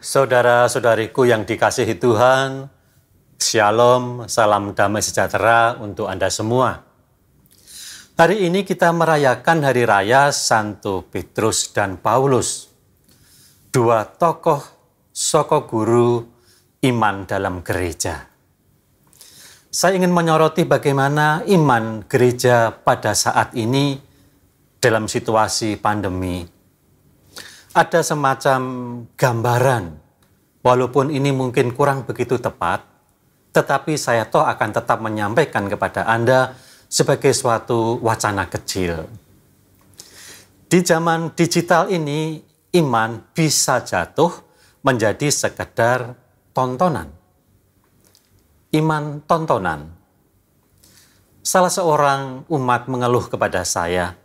Saudara-saudariku yang dikasihi Tuhan, Shalom, salam damai sejahtera untuk Anda semua. Hari ini kita merayakan Hari Raya Santo Petrus dan Paulus, dua tokoh soko guru iman dalam gereja. Saya ingin menyoroti bagaimana iman gereja pada saat ini dalam situasi pandemi. Ada semacam gambaran, walaupun ini mungkin kurang begitu tepat, tetapi saya akan tetap menyampaikan kepada Anda sebagai suatu wacana kecil. Di zaman digital ini, iman bisa jatuh menjadi sekedar tontonan. Iman tontonan. Salah seorang umat mengeluh kepada saya,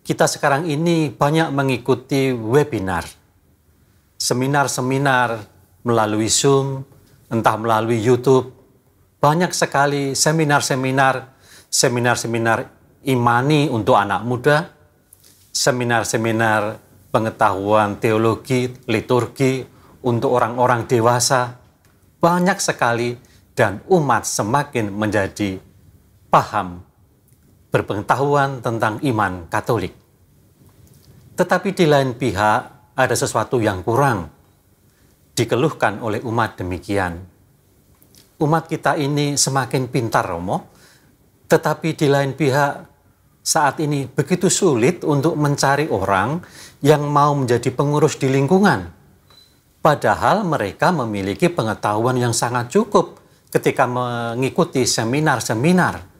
kita sekarang ini banyak mengikuti webinar, seminar-seminar melalui Zoom, entah melalui YouTube. Banyak sekali seminar-seminar imani untuk anak muda, seminar-seminar pengetahuan teologi, liturgi untuk orang-orang dewasa. Banyak sekali dan umat semakin menjadi paham berpengetahuan tentang iman Katolik. Tetapi di lain pihak ada sesuatu yang kurang dikeluhkan oleh umat demikian. Umat kita ini semakin pintar, Romo, tetapi di lain pihak saat ini begitu sulit untuk mencari orang yang mau menjadi pengurus di lingkungan. Padahal mereka memiliki pengetahuan yang sangat cukup ketika mengikuti seminar-seminar.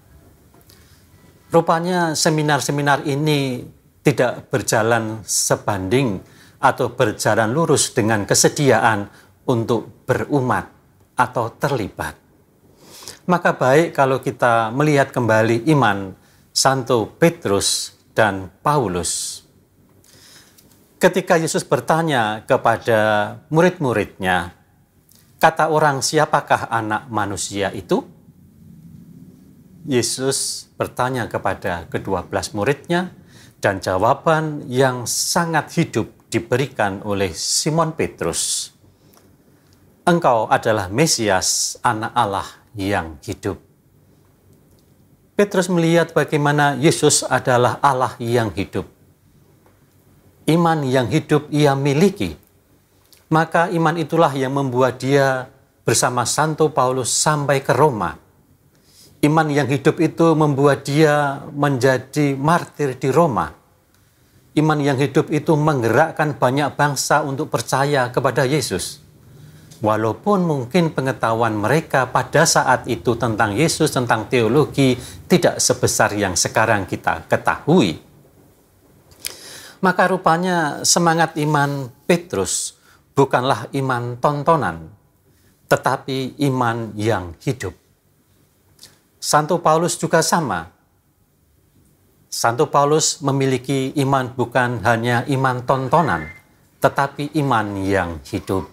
Rupanya seminar-seminar ini tidak berjalan sebanding atau berjalan lurus dengan kesediaan untuk berumat atau terlibat. Maka baik kalau kita melihat kembali iman Santo Petrus dan Paulus. Ketika Yesus bertanya kepada murid-muridnya, kata orang, siapakah anak manusia itu? Yesus bertanya kepada ke-12 muridnya, dan jawaban yang sangat hidup diberikan oleh Simon Petrus. Engkau adalah Mesias, anak Allah yang hidup. Petrus melihat bagaimana Yesus adalah Allah yang hidup. Iman yang hidup ia miliki. Maka iman itulah yang membuat dia bersama Santo Paulus sampai ke Roma. Iman yang hidup itu membuat dia menjadi martir di Roma. Iman yang hidup itu menggerakkan banyak bangsa untuk percaya kepada Yesus. Walaupun mungkin pengetahuan mereka pada saat itu tentang Yesus, tentang teologi, tidak sebesar yang sekarang kita ketahui. Maka rupanya semangat iman Petrus bukanlah iman tontonan, tetapi iman yang hidup. Santo Paulus juga sama. Santo Paulus memiliki iman bukan hanya iman tontonan, tetapi iman yang hidup.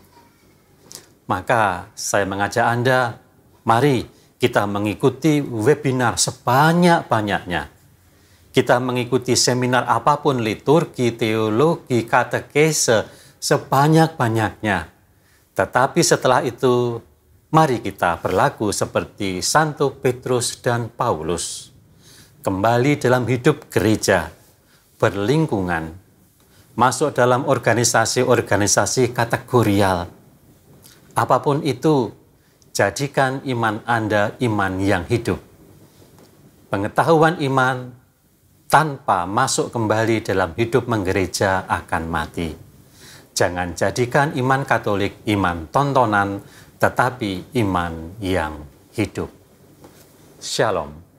Maka saya mengajak Anda, mari kita mengikuti webinar sebanyak-banyaknya. Kita mengikuti seminar apapun, liturgi, teologi, katekese, sebanyak-banyaknya. Tetapi setelah itu, mari kita berlaku seperti Santo Petrus dan Paulus. Kembali dalam hidup gereja, berlingkungan, masuk dalam organisasi-organisasi kategorial. Apapun itu, jadikan iman Anda iman yang hidup. Pengetahuan iman tanpa masuk kembali dalam hidup menggereja akan mati. Jangan jadikan iman Katolik iman tontonan, tetapi iman yang hidup. Shalom.